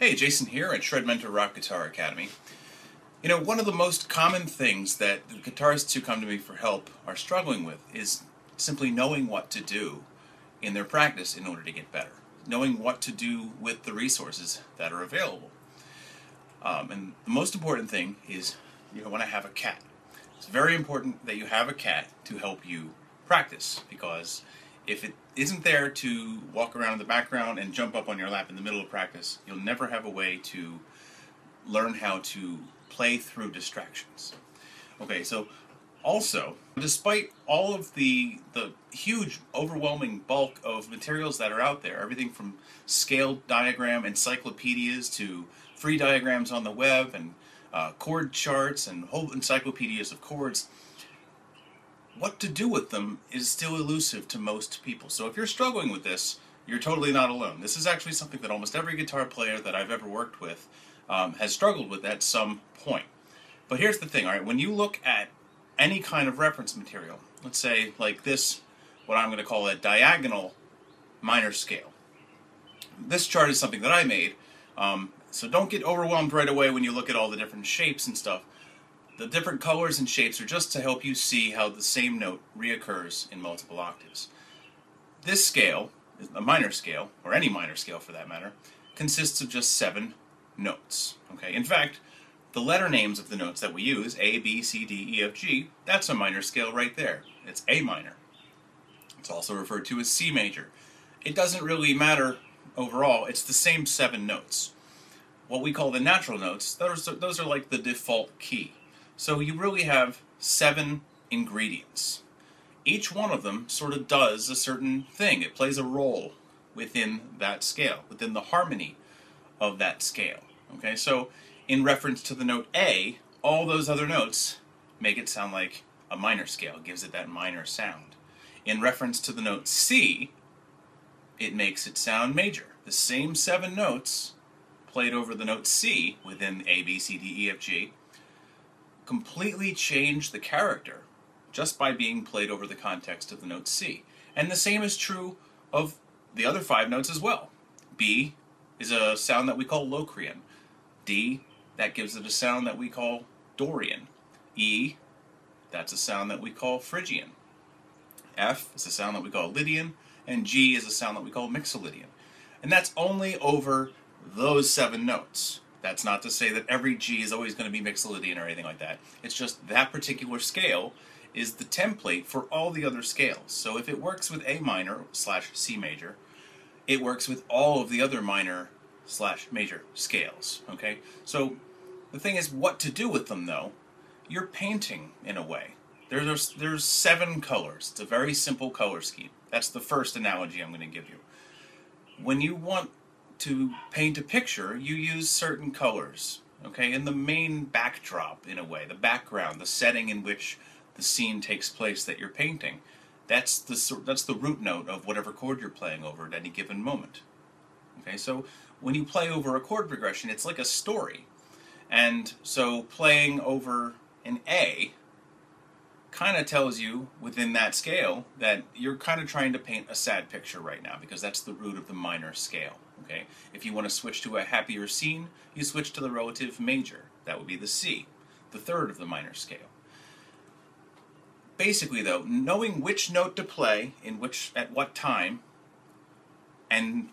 Hey, Jason here at Shred Mentor Rock Guitar Academy. You know, one of the most common things that the guitarists who come to me for help are struggling with is simply knowing what to do in their practice in order to get better. Knowing what to do with the resources that are available. And the most important thing is you want to have a cat. It's very important that you have a cat to help you practice, because if it isn't there to walk around in the background and jump up on your lap in the middle of practice, you'll never have a way to learn how to play through distractions. Okay, so also, despite all of the huge, overwhelming bulk of materials that are out there, everything from scaled diagram encyclopedias to free diagrams on the web and chord charts and whole encyclopedias of chords, what to do with them is still elusive to most people. So if you're struggling with this, you're totally not alone. This is actually something that almost every guitar player that I've ever worked with has struggled with at some point. But here's the thing, all right? When you look at any kind of reference material, let's say like this, what I'm going to call a diagonal minor scale. This chart is something that I made, so don't get overwhelmed right away when you look at all the different shapes and stuff. The different colors and shapes are just to help you see how the same note reoccurs in multiple octaves. This scale, a minor scale, or any minor scale for that matter, consists of just 7 notes. Okay? In fact, the letter names of the notes that we use, A, B, C, D, E, F, G, that's a minor scale right there. It's A minor. It's also referred to as C major. It doesn't really matter overall, it's the same 7 notes. What we call the natural notes, those are like the default key. So you really have 7 ingredients. Each one of them sort of does a certain thing. It plays a role within that scale, within the harmony of that scale. Okay, so in reference to the note A, all those other notes make it sound like a minor scale. It gives it that minor sound. In reference to the note C, it makes it sound major. The same 7 notes played over the note C within A, B, C, D, E, F, G completely change the character just by being played over the context of the note C. And the same is true of the other 5 notes as well. B is a sound that we call Locrian. D, that gives it a sound that we call Dorian. E, that's a sound that we call Phrygian. F is a sound that we call Lydian. And G is a sound that we call Mixolydian. And that's only over those 7 notes. That's not to say that every G is always going to be Mixolydian or anything like that. It's just that particular scale is the template for all the other scales. So if it works with A minor / C major, it works with all of the other minor / major scales. Okay? So the thing is, what to do with them though? You're painting in a way. There's 7 colors. It's a very simple color scheme. That's the first analogy I'm going to give you. When you want to paint a picture, you use certain colors, okay? And the main backdrop, in a way, the background, the setting in which the scene takes place that you're painting, that's the root note of whatever chord you're playing over at any given moment. Okay, so when you play over a chord progression, it's like a story. And so playing over an A kind of tells you within that scale that you're kind of trying to paint a sad picture right now, because that's the root of the minor scale. Okay? If you want to switch to a happier scene, you switch to the relative major. That would be the C, the third of the minor scale. Basically though, knowing which note to play at what time and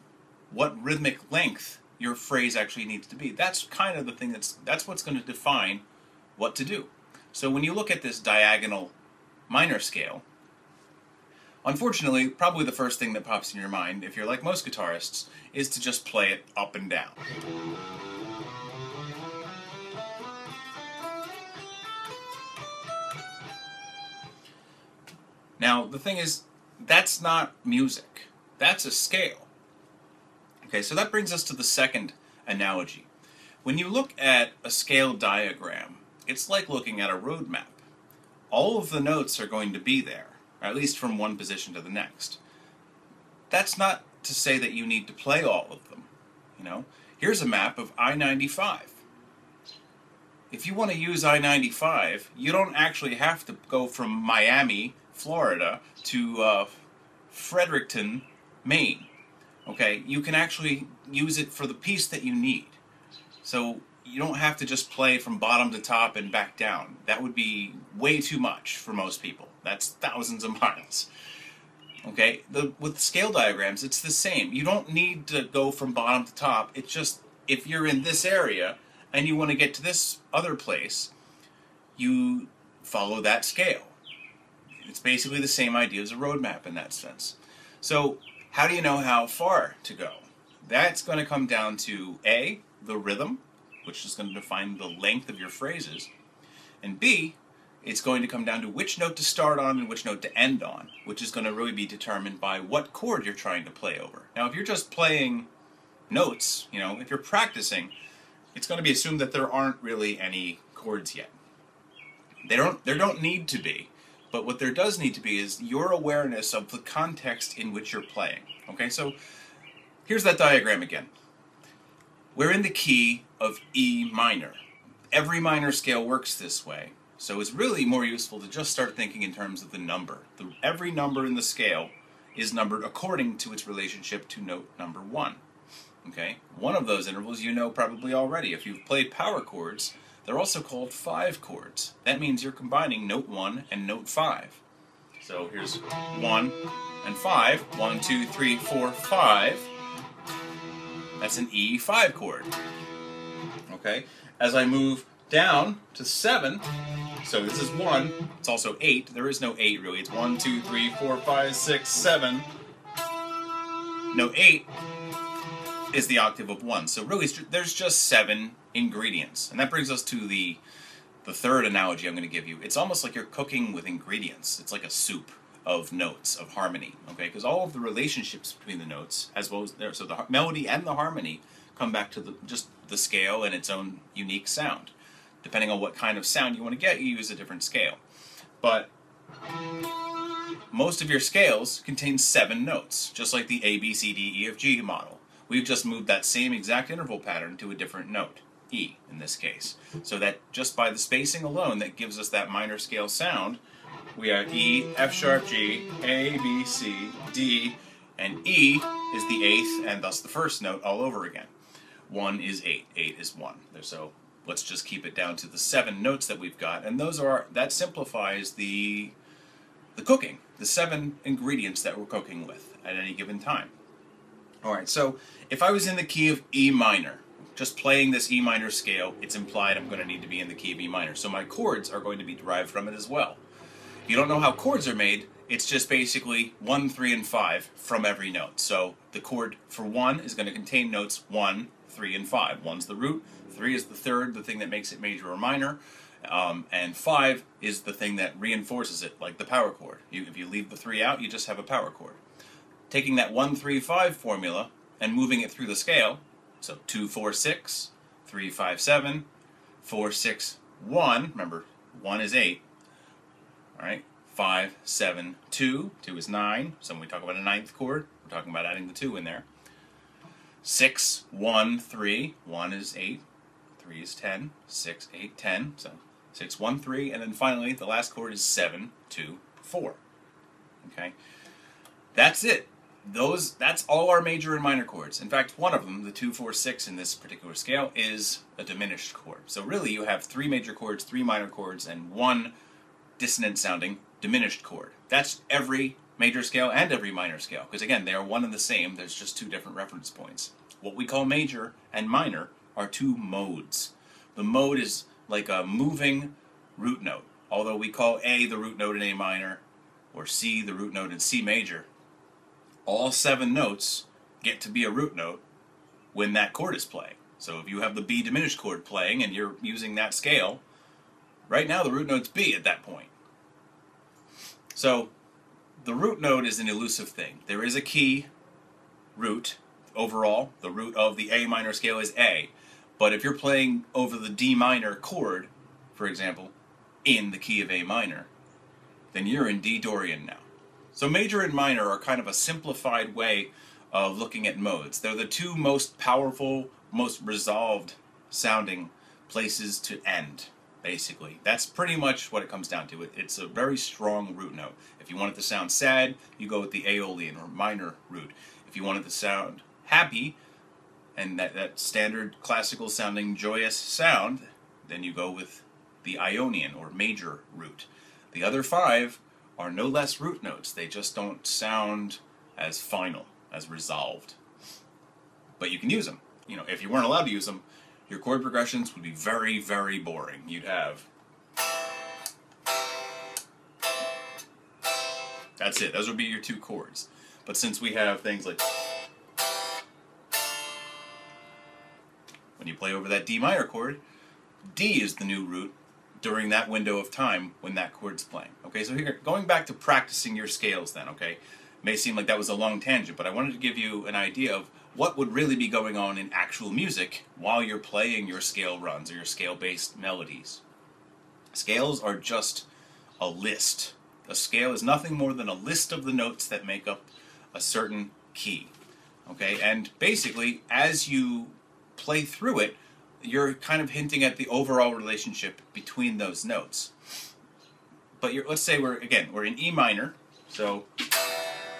what rhythmic length your phrase actually needs to be, that's kind of the thing that's what's going to define what to do. So when you look at this diagonal minor scale, unfortunately, probably the first thing that pops in your mind, if you're like most guitarists, is to just play it up and down. Now, the thing is, that's not music. That's a scale. Okay, so that brings us to the second analogy. When you look at a scale diagram, it's like looking at a road map. All of the notes are going to be there, at least from one position to the next. That's not to say that you need to play all of them. You know, here's a map of I-95. If you want to use I-95, you don't actually have to go from Miami, Florida, to Fredericton, Maine. Okay, you can actually use it for the piece that you need. So you don't have to just play from bottom to top and back down. That would be way too much for most people. That's thousands of miles. Okay, with scale diagrams, it's the same. You don't need to go from bottom to top. It's just, if you're in this area and you want to get to this other place, you follow that scale. It's basically the same idea as a roadmap in that sense. So how do you know how far to go? That's going to come down to A, the rhythm, which is going to define the length of your phrases, and B, it's going to come down to which note to start on and which note to end on, which is going to really be determined by what chord you're trying to play over. Now, if you're just playing notes, if you're practicing, it's going to be assumed that there aren't really any chords yet. There don't need to be, but what there does need to be is your awareness of the context in which you're playing. Okay, so here's that diagram again. We're in the key of E minor. Every minor scale works this way. So it's really more useful to just start thinking in terms of the number. Every number in the scale is numbered according to its relationship to note number 1. Okay? One of those intervals you know probably already. If you've played power chords, they're also called 5 chords. That means you're combining note 1 and note 5. So here's 1 and 5. 1, 2, 3, 4, 5. That's an E5 chord. Okay? As I move down to 7, so this is 1, it's also 8. There is no 8 really. It's 1, 2, 3, 4, 5, 6, 7. Note 8 is the octave of 1. So really there's just 7 ingredients. And that brings us to the third analogy I'm going to give you. It's almost like you're cooking with ingredients. It's like a soup of notes, of harmony. Okay? Because all of the relationships between the notes, as well as so the melody and the harmony, come back to just the scale and its own unique sound. Depending on what kind of sound you want to get, you use a different scale. But most of your scales contain 7 notes, just like the A, B, C, D, E, F, G model. We've just moved that same exact interval pattern to a different note, E in this case. So that just by the spacing alone, that gives us that minor scale sound. We have E, F sharp, G, A, B, C, D, and E is the 8th and thus the first note all over again. 1 is 8, 8 is 1. So let's just keep it down to the 7 notes that we've got, and that simplifies the cooking, the 7 ingredients that we're cooking with at any given time. Alright, so if I was in the key of E minor, just playing this E minor scale, it's implied I'm going to need to be in the key of E minor, so my chords are going to be derived from it as well. If you don't know how chords are made, it's just basically 1, 3, and 5 from every note. So the chord for 1 is going to contain notes 1, 3, and 5. 1's the root, 3 is the third, the thing that makes it major or minor, and 5 is the thing that reinforces it, like the power chord. If you leave the 3 out, you just have a power chord. Taking that 1, 3, 5 formula and moving it through the scale, so 2, 4, 6, 3, 5, 7, 4, 6, 1, remember 1 is 8, all right, 5, 7, 2, 2 is 9, so when we talk about a 9th chord, we're talking about adding the 2 in there. 6, 1, 3, 1 is 8, 3 is 10, 6, 8, 10, so 6, 1, 3, and then finally the last chord is 7, 2, 4. Okay, that's it. That's all our major and minor chords. In fact, one of them, the 2, 4, 6 in this particular scale, is a diminished chord. So really you have 3 major chords, 3 minor chords, and 1 dissonant sounding diminished chord. That's every major scale and every minor scale, because again, they are one and the same, there's just 2 different reference points. What we call major and minor are 2 modes. The mode is like a moving root note. Although we call A the root note in A minor, or C the root note in C major, all 7 notes get to be a root note when that chord is playing. So if you have the B diminished chord playing and you're using that scale, right now the root note's B at that point. So the root note is an elusive thing. There is a key root. Overall, the root of the A minor scale is A. But if you're playing over the D minor chord, for example, in the key of A minor, then you're in D Dorian now. So major and minor are kind of a simplified way of looking at modes. They're the 2 most powerful, most resolved sounding places to end, basically. That's pretty much what it comes down to. It's a very strong root note. If you want it to sound sad, you go with the Aeolian or minor root. If you want it to sound happy, and that standard classical sounding joyous sound, then you go with the Ionian or major root. The other 5 are no less root notes. They just don't sound as final, as resolved. But you can use them. You know, if you weren't allowed to use them, your chord progressions would be very, very boring. You'd have... That's it. Those would be your 2 chords. But since we have things like... When you play over that D minor chord, D is the new root during that window of time when that chord's playing. Okay, so here, going back to practicing your scales then, okay? It may seem like that was a long tangent, but I wanted to give you an idea of what would really be going on in actual music while you're playing your scale runs or your scale-based melodies. Scales are just a list. A scale is nothing more than a list of the notes that make up a certain key. Okay, and basically, as you play through it, you're kind of hinting at the overall relationship between those notes. But let's say we're in E minor, so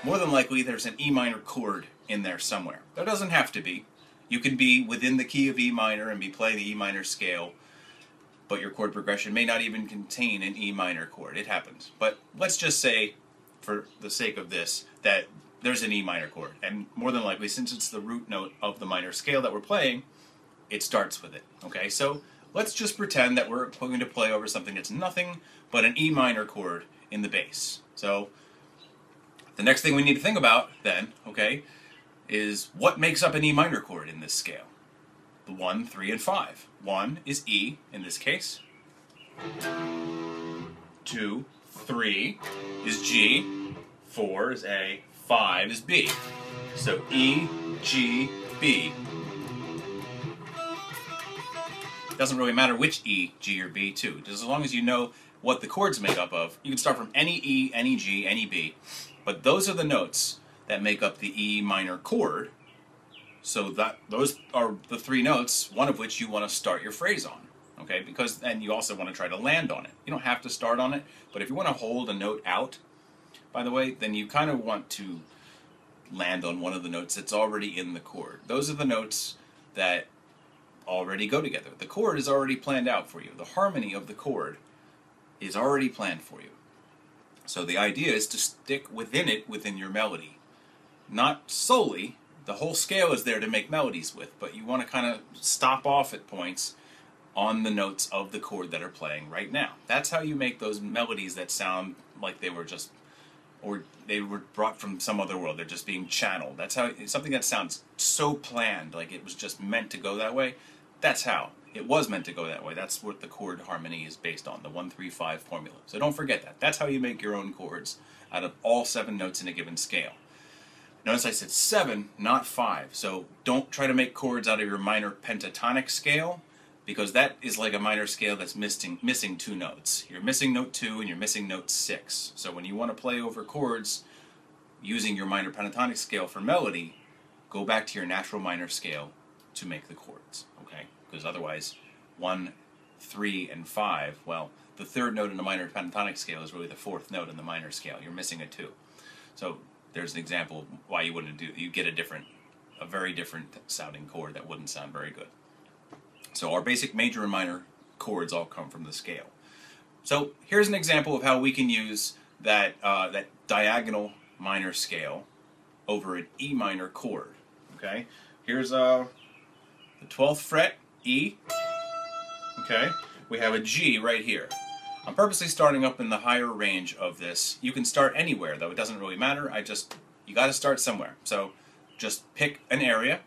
more than likely there's an E minor chord in there somewhere. There doesn't have to be. You can be within the key of E minor and be playing the E minor scale, but your chord progression may not even contain an E minor chord. It happens. But let's just say, for the sake of this, that there's an E minor chord. And more than likely, since it's the root note of the minor scale that we're playing, it starts with it. Okay, so let's just pretend that we're going to play over something that's nothing but an E minor chord in the bass. So the next thing we need to think about then, okay, is what makes up an E minor chord in this scale? The 1, 3, and 5. 1 is E in this case. 2, 3 is G. 4 is A. 5 is B. So E, G, B. It doesn't really matter which E, G, or B, too. Just as long as you know what the chord's made up of. You can start from any E, any G, any B. But those are the notes that make up the E minor chord. So those are the 3 notes, one of which you want to start your phrase on. Okay, because then you also want to try to land on it. You don't have to start on it, but if you want to hold a note out, by the way, then you kind of want to land on one of the notes that's already in the chord. Those are the notes that already go together. The chord is already planned out for you. The harmony of the chord is already planned for you. So the idea is to stick within it, within your melody. Not solely. The whole scale is there to make melodies with, but you want to kind of stop off at points on the notes of the chord that are playing right now. That's how you make those melodies that sound like they were just, or they were brought from some other world. They're just being channeled. That's how, something that sounds so planned, like it was just meant to go that way. That's how it was meant to go that way. That's what the chord harmony is based on, the 1-3-5 formula. So don't forget that. That's how you make your own chords out of all 7 notes in a given scale. Notice I said 7, not 5. So don't try to make chords out of your minor pentatonic scale, because that is like a minor scale that's missing 2 notes. You're missing note 2 and you're missing note 6. So when you want to play over chords using your minor pentatonic scale for melody, go back to your natural minor scale to make the chords, okay? Because otherwise, 1, 3, and 5, well, the 3rd note in the minor pentatonic scale is really the 4th note in the minor scale. You're missing a 2. So there's an example of why you wouldn't do. You get a very different sounding chord that wouldn't sound very good. So our basic major and minor chords all come from the scale. So here's an example of how we can use that diagonal minor scale over an E minor chord. Okay, here's the 12th fret, E. Okay, we have a G right here. I'm purposely starting up in the higher range of this. You can start anywhere, though. It doesn't really matter. You got to start somewhere. So just pick an area.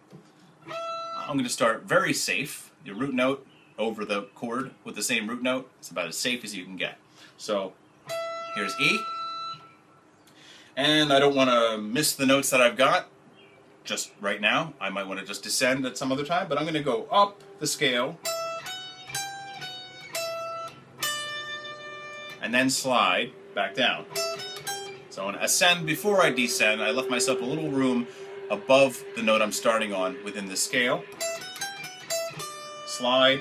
I'm going to start very safe. Your root note over the chord with the same root note. It's about as safe as you can get. So here's E. And I don't want to miss the notes that I've got just right now. I might want to just descend at some other time, but I'm going to go up the scale and then slide back down. So I want to ascend before I descend. I left myself a little room above the note I'm starting on within the scale. Slide.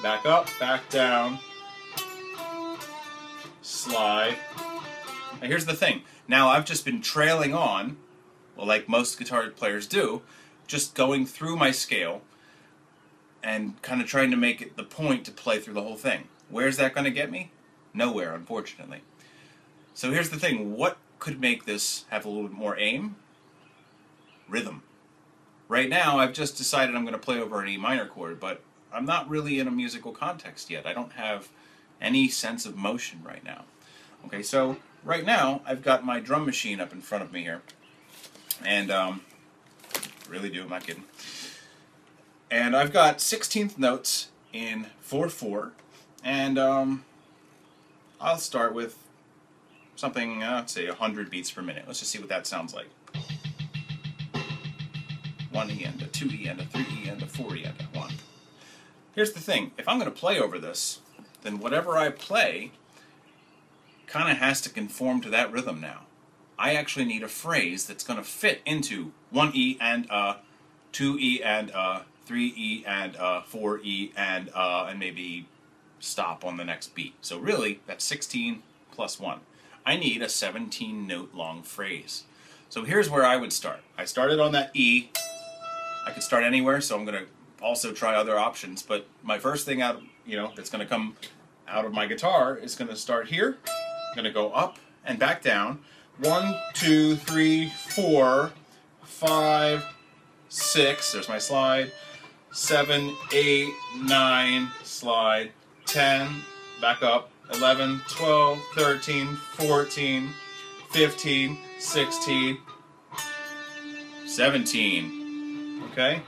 Back up, back down. Slide. Now here's the thing. Now I've just been trailing on, well, like most guitar players do, just going through my scale and kind of trying to make it the point to play through the whole thing. Where's that going to get me? Nowhere, unfortunately. So here's the thing. What could make this have a little bit more aim? Rhythm. Right now, I've just decided I'm going to play over an E minor chord, but I'm not really in a musical context yet. I don't have any sense of motion right now. Okay, so right now, I've got my drum machine up in front of me here. And, really do, I'm not kidding. And I've got 16th notes in 4/4, and I'll start with something, let's say 100 beats per minute. Let's just see what that sounds like. 1 E and a 2 E and a 3 E and a 4 E and a 1. Here's the thing, if I'm going to play over this, then whatever I play kind of has to conform to that rhythm now. I actually need a phrase that's going to fit into 1 E and a, 2 E and a, 3 E and a, 4 E and maybe stop on the next beat. So really, that's 16 plus 1. I need a 17-note long phrase. So here's where I would start. I started on that E. I could start anywhere, so I'm going to also try other options. But my first thing out, that's going to come out of my guitar is going to start here. I'm going to go up and back down. 1, 2, 3, 4, 5, 6. There's my slide. 7, 8, 9, slide. 10, back up. 11, 12, 13, 14, 15, 16, 17. Okay?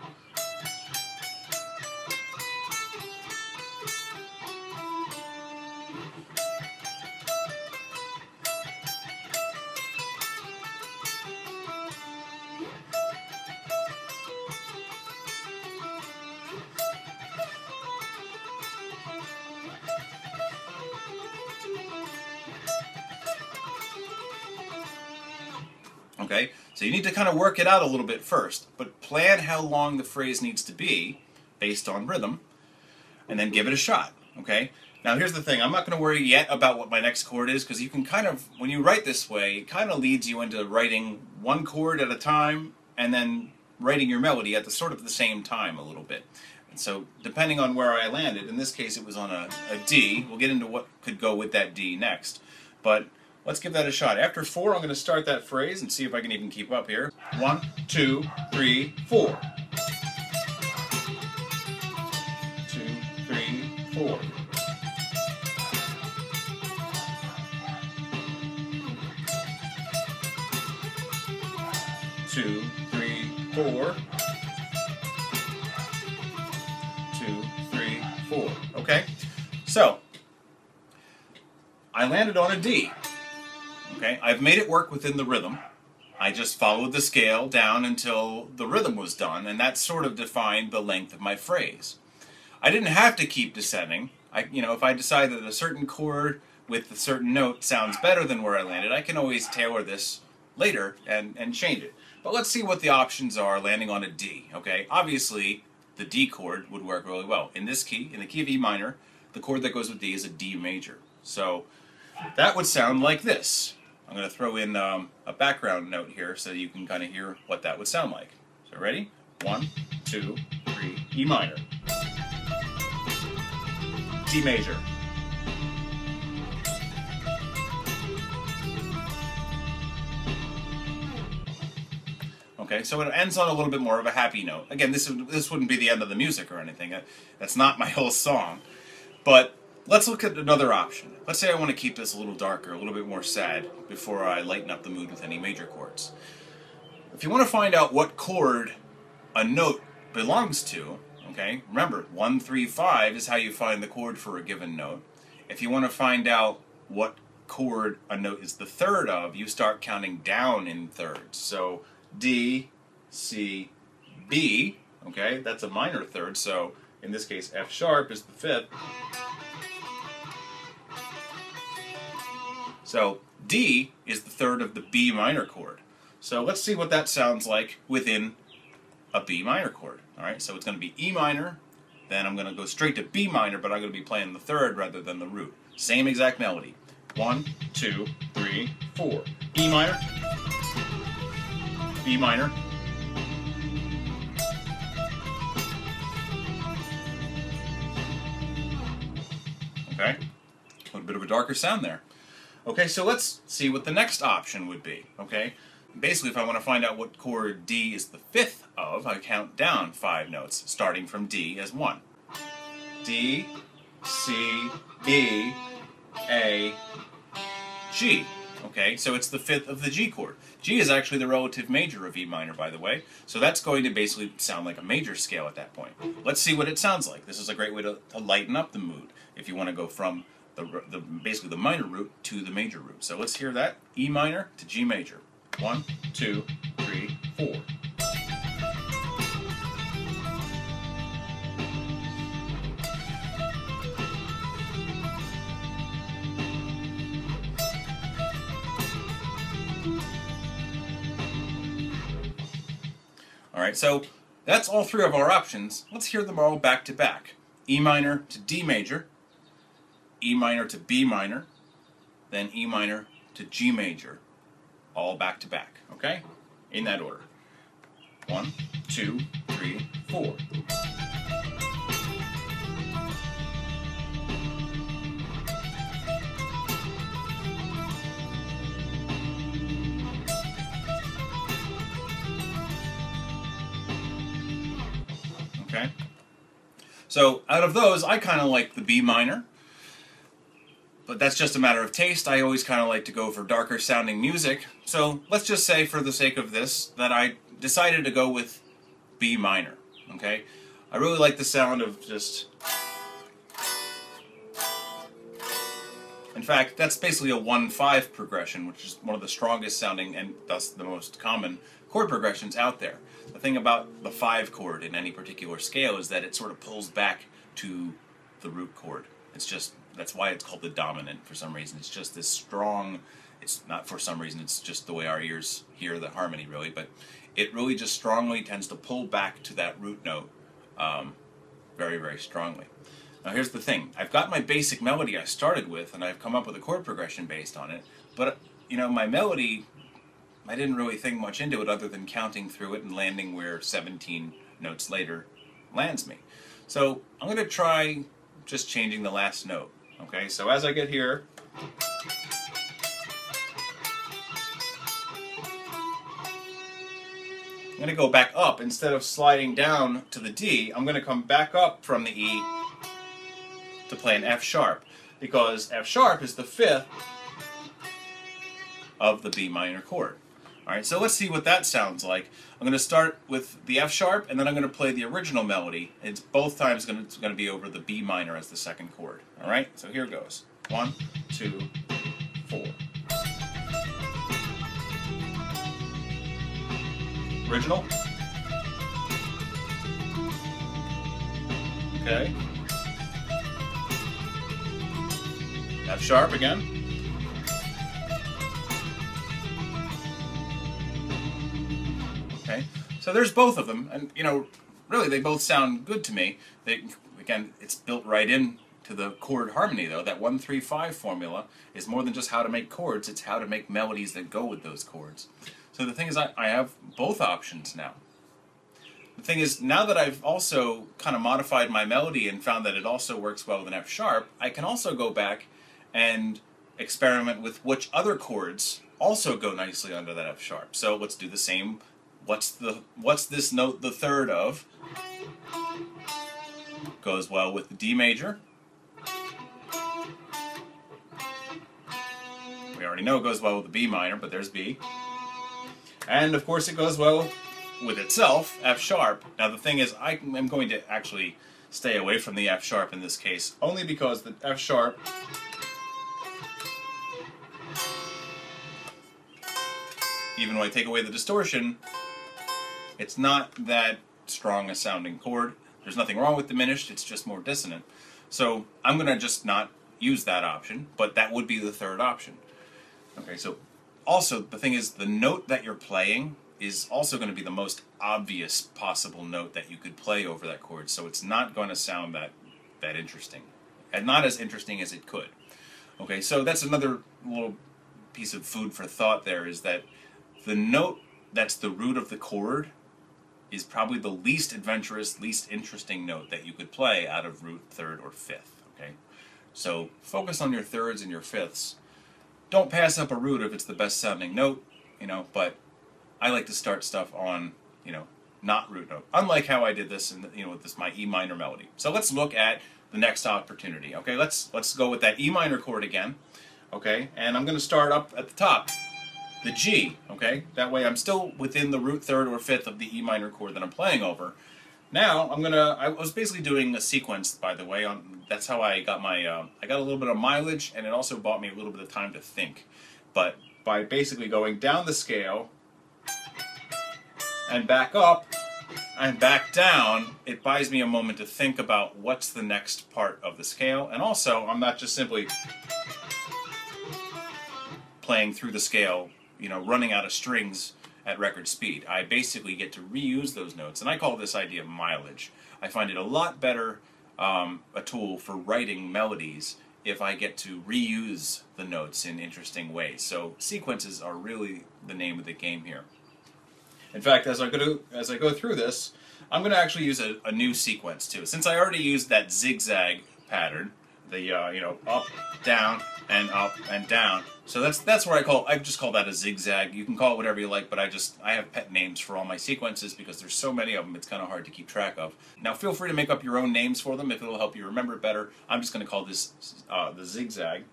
Okay, so you need to kind of work it out a little bit first, but plan how long the phrase needs to be based on rhythm, and then give it a shot, okay? Now here's the thing, I'm not going to worry yet about what my next chord is, because you can kind of, when you write this way, it kind of leads you into writing one chord at a time, and then writing your melody at the sort of the same time a little bit. And so, depending on where I landed, in this case it was on a D, we'll get into what could go with that D next, but let's give that a shot. After 4, I'm going to start that phrase and see if I can even keep up here. 1, 2, 3, 4. 2, 3, 4. 2, 3, 4. 2, 3, 4. Okay, so I landed on a D. Okay, I've made it work within the rhythm. I just followed the scale down until the rhythm was done, and that sort of defined the length of my phrase. I didn't have to keep descending. If I decide that a certain chord with a certain note sounds better than where I landed, I can always tailor this later and change it. But let's see what the options are landing on a D. Okay, obviously the D chord would work really well. In this key, in the key of E minor, the chord that goes with D is a D major. So that would sound like this. I'm going to throw in a background note here so you can kind of hear what that would sound like. So ready? 1, 2, 3, E minor. D major. Okay, so it ends on a little bit more of a happy note. Again, this wouldn't be the end of the music or anything. That's not my whole song. But let's look at another option. Let's say I want to keep this a little darker, a little bit more sad, before I lighten up the mood with any major chords. If you want to find out what chord a note belongs to, okay, remember, 1, 3, 5 is how you find the chord for a given note. If you want to find out what chord a note is the third of, you start counting down in thirds. So D, C, B, okay, that's a minor third, so in this case F sharp is the 5th. So D is the third of the B minor chord. So let's see what that sounds like within a B minor chord. Alright, so it's going to be E minor, then I'm going to go straight to B minor, but I'm going to be playing the third rather than the root. Same exact melody. 1, 2, 3, 4. E minor, B minor, okay? A little bit of a darker sound there. Okay, so let's see what the next option would be, okay? Basically, if I want to find out what chord D is the fifth of, I count down 5 notes, starting from D as 1. D, C, E, A, G. Okay, so it's the fifth of the G chord. G is actually the relative major of E minor, by the way, so that's going to basically sound like a major scale at that point. Let's see what it sounds like. This is a great way to lighten up the mood if you want to go from basically the minor root to the major root. So let's hear that. E minor to G major. 1, 2, 3, 4. Alright, so that's all 3 of our options. Let's hear them all back to back. E minor to D major, E minor to B minor, then E minor to G major, all back to back, okay? In that order. 1, 2, 3, 4. Okay? So out of those, I kind of like the B minor, but that's just a matter of taste. I always kind of like to go for darker sounding music. So let's just say, for the sake of this, that I decided to go with B minor. Okay? I really like the sound of just... In fact, that's basically a 1-5 progression, which is one of the strongest sounding and thus the most common chord progressions out there. The thing about the 5 chord in any particular scale is that it sort of pulls back to the root chord. It's just, that's why it's called the dominant for some reason. It's just this strong, it's not for some reason, it's just the way our ears hear the harmony really, but it really just strongly tends to pull back to that root note very, very strongly. Now here's the thing, I've got my basic melody I started with and I've come up with a chord progression based on it, but you know, my melody, I didn't really think much into it other than counting through it and landing where 17 notes later lands me. So I'm going to try just changing the last note. Okay, so as I get here, I'm going to go back up. Instead of sliding down to the D, I'm going to come back up from the E to play an F sharp, because F sharp is the fifth of the B minor chord. Alright, so let's see what that sounds like. I'm going to start with the F sharp, and then I'm going to play the original melody. It's both times going to be over the B minor as the second chord. Alright, so here goes. 1, 2, 4. Original. Okay. F sharp again. Okay, so there's both of them, and you know, really they both sound good to me. Again, it's built right in to the chord harmony though. That 1-3-5 formula is more than just how to make chords, it's how to make melodies that go with those chords. So the thing is, I have both options now. The thing is, now that I've also kind of modified my melody and found that it also works well with an F sharp, I can also go back and experiment with which other chords also go nicely under that F sharp. So let's do the same. What's this note the third of? Goes well with the D major. We already know it goes well with the B minor, but there's B. And of course it goes well with itself, F sharp. Now the thing is, I am going to actually stay away from the F sharp in this case, only because the F sharp even when I take away the distortion, it's not that strong a sounding chord. There's nothing wrong with diminished, it's just more dissonant. So I'm going to just not use that option, but that would be the third option. Okay, so also the thing is, the note that you're playing is also going to be the most obvious possible note that you could play over that chord, so it's not going to sound that interesting. And not as interesting as it could. Okay, so that's another little piece of food for thought there, is that the note that's the root of the chord is probably the least adventurous, least interesting note that you could play out of root, third, or fifth. Okay, so focus on your thirds and your fifths. Don't pass up a root if it's the best sounding note, but I like to start stuff on, not root note. Unlike how I did this in, with this my E minor melody. So let's look at the next opportunity. Okay, let's go with that E minor chord again. Okay, and I'm going to start up at the top, the G. Okay, that way I'm still within the root, third, or fifth of the E minor chord that I'm playing over. Now I was basically doing a sequence, by the way. That's how I got my, I got a little bit of mileage, and it also bought me a little bit of time to think. But by basically going down the scale, and back up, and back down, it buys me a moment to think about what's the next part of the scale. And also, I'm not just simply playing through the scale, running out of strings at record speed. I basically get to reuse those notes, and I call this idea mileage. I find it a lot better a tool for writing melodies if I get to reuse the notes in interesting ways. So sequences are really the name of the game here. In fact, as I go through this, I'm going to actually use a new sequence too. Since I already used that zigzag pattern, the up, down, and down. So that's where I just call that a zigzag. You can call it whatever you like, but I have pet names for all my sequences because there's so many of them. It's kind of hard to keep track of. Now feel free to make up your own names for them if it'll help you remember it better. I'm just going to call this the zigzag.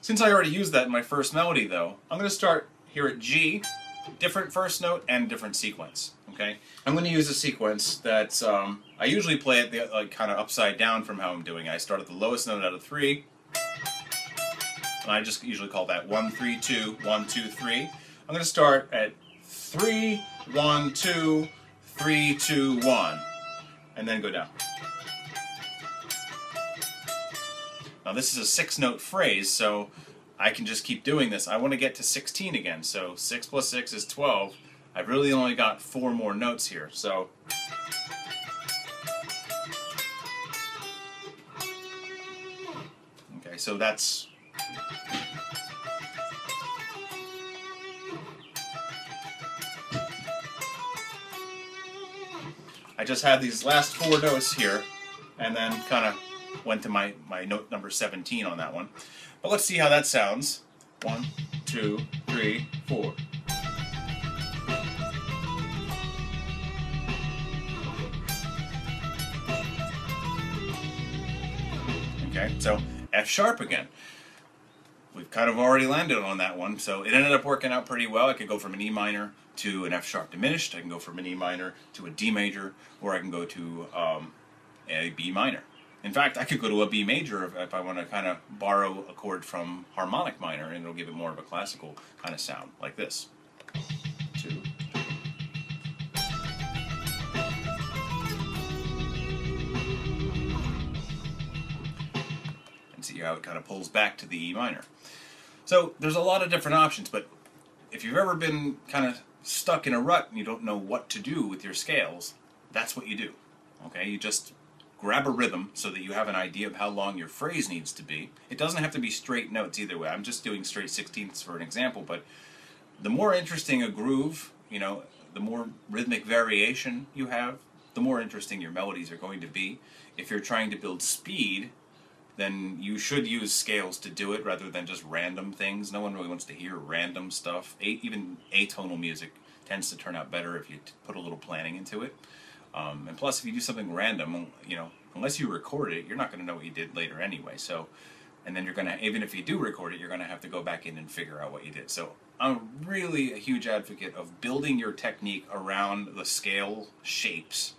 Since I already used that in my first melody, though, I'm going to start here at G. Different first note and different sequence. Okay, I'm going to use a sequence that's I usually play it kind of upside down from how I'm doing it. I start at the lowest note out of 3, and I just usually call that 1 3 2 1 2 3. I'm going to start at 3 1 2 3 2 1, and then go down. Now this is a 6-note phrase, so I can just keep doing this. I want to get to 16 again, so 6 plus 6 is 12. I've really only got 4 more notes here, so okay, so that's I just had these last 4 notes here, and then kind of went to my note number 17 on that one. But let's see how that sounds. 1, 2, 3, 4. Okay, so F sharp again. We've kind of already landed on that one, so it ended up working out pretty well. I could go from an E minor to an F sharp diminished. I can go from an E minor to a D major, or I can go to a B minor. In fact, I could go to a B major if I want to kind of borrow a chord from harmonic minor, and it'll give it more of a classical kind of sound, like this. 2, 3. And see how it kind of pulls back to the E minor. So there's a lot of different options, but if you've ever been kind of stuck in a rut and you don't know what to do with your scales, that's what you do. Okay, you just grab a rhythm so that you have an idea of how long your phrase needs to be. It doesn't have to be straight notes either way. I'm just doing straight 16ths for an example, but the more interesting a groove, the more rhythmic variation you have, the more interesting your melodies are going to be. If you're trying to build speed, then you should use scales to do it rather than just random things. No one really wants to hear random stuff. Even atonal music tends to turn out better if you put a little planning into it. And plus, if you do something random, unless you record it, you're not going to know what you did later anyway. So, and then you're going to, even if you do record it, you're going to have to go back in and figure out what you did. So, I'm really a huge advocate of building your technique around the scale shapes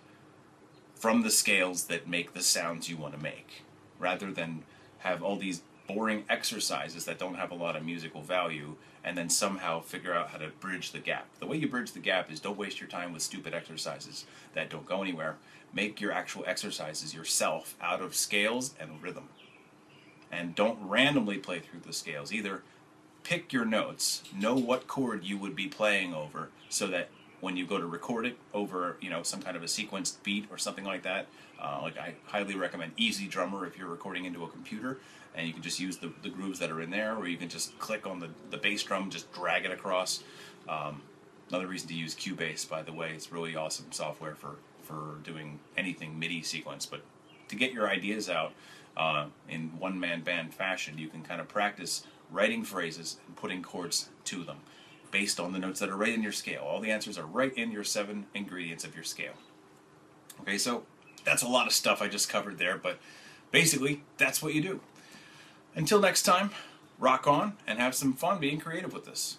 from the scales that make the sounds you want to make, rather than have all these boring exercises that don't have a lot of musical value and then somehow figure out how to bridge the gap. The way you bridge the gap is don't waste your time with stupid exercises that don't go anywhere. Make your actual exercises yourself out of scales and rhythm. And don't randomly play through the scales. Either pick your notes, know what chord you would be playing over, so that when you go to record it over, you know, some kind of a sequenced beat or something like that. Like I highly recommend Easy Drummer if you're recording into a computer, and you can just use the grooves that are in there, or you can just click on the bass drum, just drag it across. Another reason to use Cubase, by the way, it's really awesome software for doing anything MIDI sequence. But to get your ideas out in one-man band fashion, you can kind of practice writing phrases and putting chords to them based on the notes that are right in your scale. All the answers are right in your 7 ingredients of your scale. Okay, so that's a lot of stuff I just covered there, but basically that's what you do. Until next time, rock on and have some fun being creative with this.